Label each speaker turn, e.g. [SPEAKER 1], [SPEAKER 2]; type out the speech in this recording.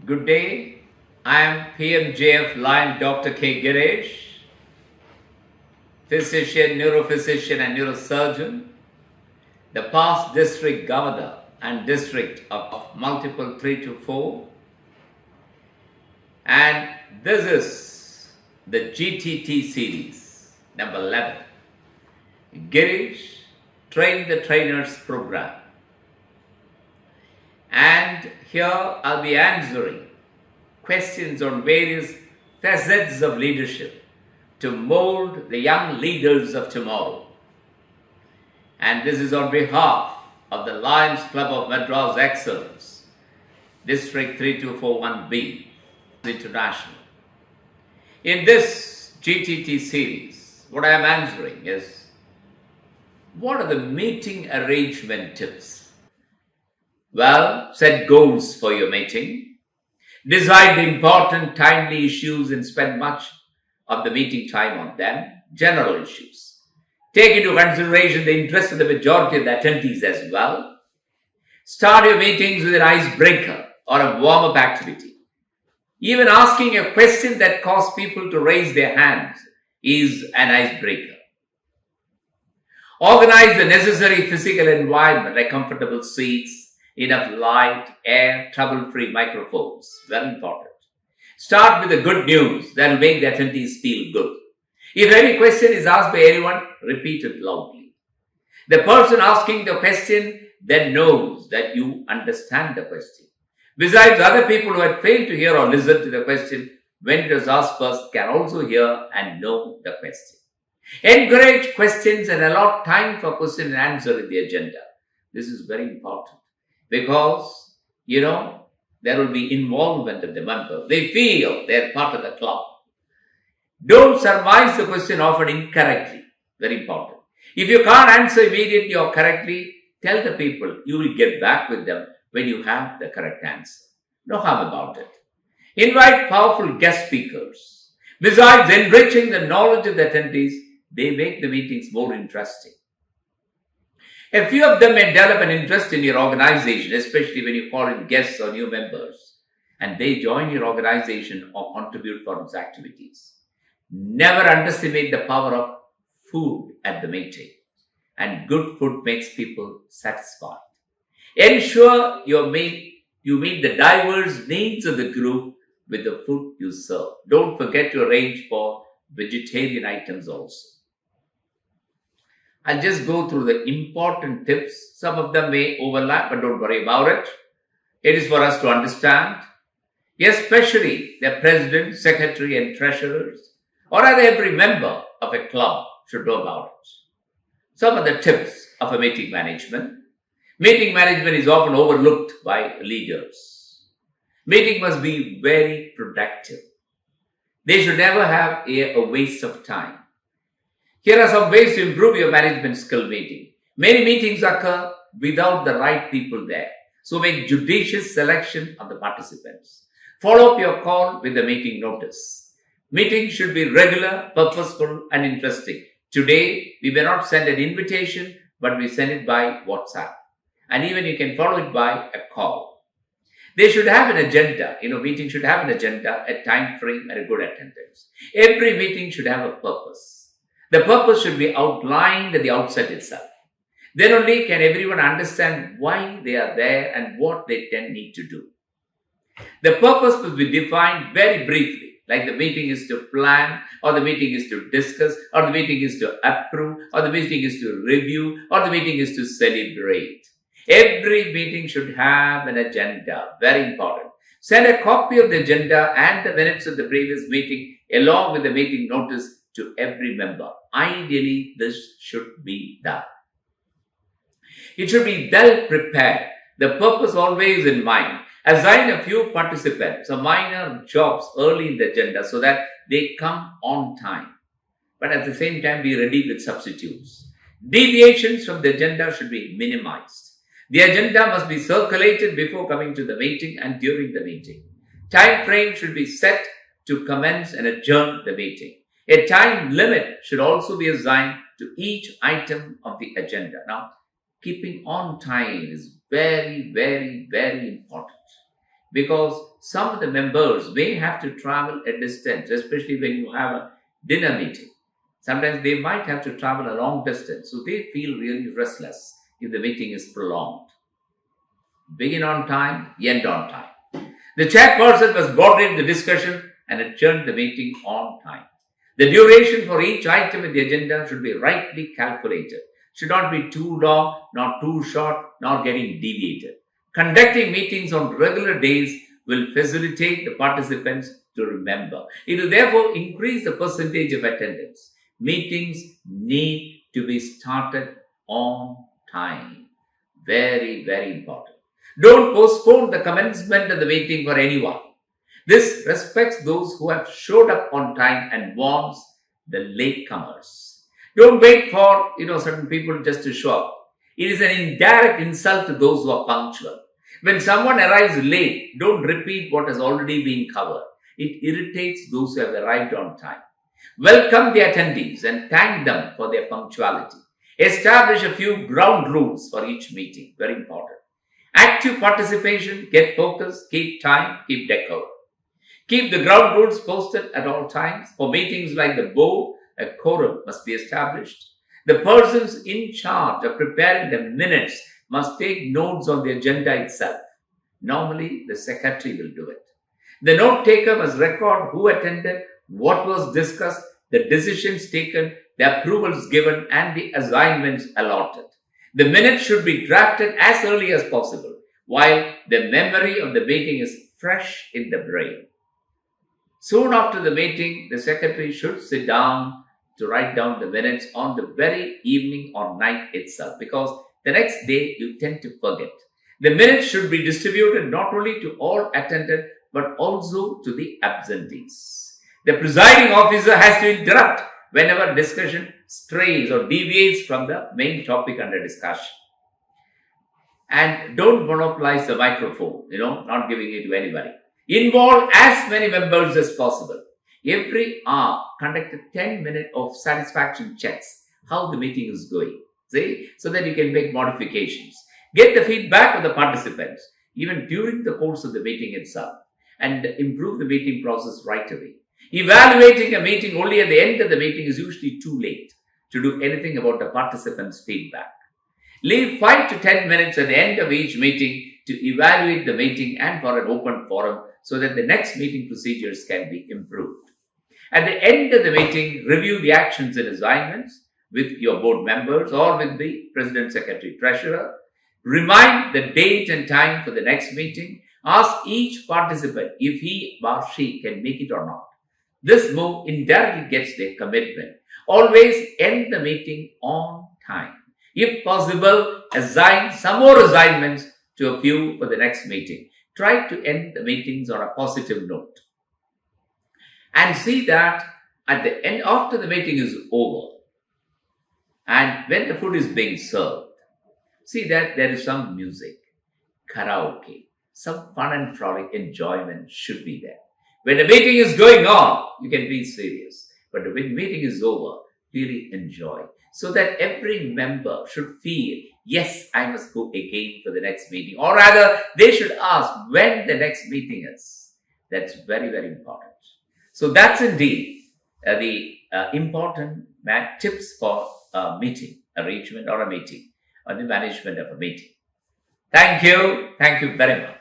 [SPEAKER 1] Good day. I am PMJF Lion Dr. K Gireesh, physician, neurophysician, and neurosurgeon, the past district governor and district of multiple 3 to 4. And this is the GTT series, number 11. Gireesh Train the Trainers program. And here I'll be answering questions on various facets of leadership to mold the young leaders of tomorrow. And this is on behalf of the Lions Club of Madras Excellence, District 3241B, International. In this GTT series, what I am answering is, what are the meeting arrangement tips? Well, set goals for your meeting. Decide the important, timely issues and spend much of the meeting time on them. General issues. Take into consideration the interest of the majority of the attendees as well. Start your meetings with an icebreaker or a warm-up activity. Even asking a question that causes people to raise their hands is an icebreaker. Organize the necessary physical environment like comfortable seats, enough light, air, trouble-free microphones. Very important. Start with the good news that will make the attendees feel good. If any question is asked by anyone, repeat it loudly. The person asking the question then knows that you understand the question. Besides, other people who had failed to hear or listen to the question when it was asked first can also hear and know the question. Encourage questions and allot time for question and answer in the agenda. This is very important. Because, there will be involvement of the member. They feel they are part of the club. Don't surmise the question offered incorrectly. Very important. If you can't answer immediately or correctly, tell the people you will get back with them when you have the correct answer. No harm about it. Invite powerful guest speakers. Besides enriching the knowledge of the attendees, they make the meetings more interesting. A few of them may develop an interest in your organization, especially when you call in guests or new members, and they join your organization or contribute for its activities. Never underestimate the power of food at the meeting, and good food makes people satisfied. Ensure you meet the diverse needs of the group with the food you serve. Don't forget to arrange for vegetarian items also. I'll just go through the important tips. Some of them may overlap, but don't worry about it. It is for us to understand. Especially the president, secretary, and treasurers, or rather every member of a club should know about it. Some of the tips of a meeting management. Meeting management is often overlooked by leaders. Meeting must be very productive. They should never have a waste of time. Here are some ways to improve your management skill meeting. Many meetings occur without the right people there. So make judicious selection of the participants. Follow up your call with the meeting notice. Meetings should be regular, purposeful, and interesting. Today, we may not send an invitation, but we send it by WhatsApp. And even you can follow it by a call. They should have an agenda. Meeting should have an agenda, a time frame, and a good attendance. Every meeting should have a purpose. The purpose should be outlined at the outset itself. Then only can everyone understand why they are there and what they then need to do. The purpose must be defined very briefly, like the meeting is to plan, or the meeting is to discuss, or the meeting is to approve, or the meeting is to review, or the meeting is to celebrate. Every meeting should have an agenda. Very important. Send a copy of the agenda and the minutes of the previous meeting along with the meeting notice to every member. Ideally, this should be done. It should be well prepared. The purpose always in mind. Assign a few participants or minor jobs early in the agenda so that they come on time. But at the same time, be ready with substitutes. Deviations from the agenda should be minimized. The agenda must be circulated before coming to the meeting and during the meeting. Time frame should be set to commence and adjourn the meeting. A time limit should also be assigned to each item of the agenda. Now, keeping on time is very, very, very important. because some of the members may have to travel a distance, especially when you have a dinner meeting. Sometimes they might have to travel a long distance, so they feel really restless if the meeting is prolonged. Begin on time, end on time. The chairperson must moderate the discussion and adjourn the meeting on time. The duration for each item in the agenda should be rightly calculated. Should not be too long, not too short, nor getting deviated. Conducting meetings on regular days will facilitate the participants to remember. It will therefore increase the percentage of attendance. Meetings need to be started on time. Very, very important. Don't postpone the commencement of the meeting for anyone. This respects those who have showed up on time and warns the latecomers. Don't wait for certain people just to show up. It is an indirect insult to those who are punctual. When someone arrives late, don't repeat what has already been covered. It irritates those who have arrived on time. Welcome the attendees and thank them for their punctuality. Establish a few ground rules for each meeting. Very important. Active participation, get focused, keep time, keep decorum. Keep the ground rules posted at all times. For meetings like the board, a quorum must be established. The persons in charge of preparing the minutes must take notes on the agenda itself. Normally, the secretary will do it. The note taker must record who attended, what was discussed, the decisions taken, the approvals given, and the assignments allotted. The minutes should be drafted as early as possible, while the memory of the meeting is fresh in the brain. Soon after the meeting, the secretary should sit down to write down the minutes on the very evening or night itself, because the next day you tend to forget. The minutes should be distributed not only to all attended, but also to the absentees. The presiding officer has to interrupt whenever discussion strays or deviates from the main topic under discussion. And don't monopolize the microphone, not giving it to anybody. Involve as many members as possible. Every hour, conduct a 10-minute of satisfaction checks, how the meeting is going, so that you can make modifications. Get the feedback of the participants, even during the course of the meeting itself, and improve the meeting process right away. Evaluating a meeting only at the end of the meeting is usually too late to do anything about the participants' feedback. Leave 5 to 10 minutes at the end of each meeting to evaluate the meeting and for an open forum so that the next meeting procedures can be improved. At the end of the meeting, review the actions and assignments with your board members or with the President, Secretary, Treasurer. Remind the date and time for the next meeting. Ask each participant if he or she can make it or not. This move indirectly gets their commitment. Always end the meeting on time. If possible, assign some more assignments to a few for the next meeting. Try to end the meetings on a positive note. And see that at the end, after the meeting is over, and when the food is being served, see that there is some music, karaoke, some fun and frolic enjoyment should be there. When the meeting is going on, you can be serious. But when the meeting is over, really enjoy. So that every member should feel, yes, I must go again for the next meeting. Or rather, they should ask when the next meeting is. That's very, very important. So that's indeed the important tips for a meeting arrangement or a meeting, or the management of a meeting. Thank you. Thank you very much.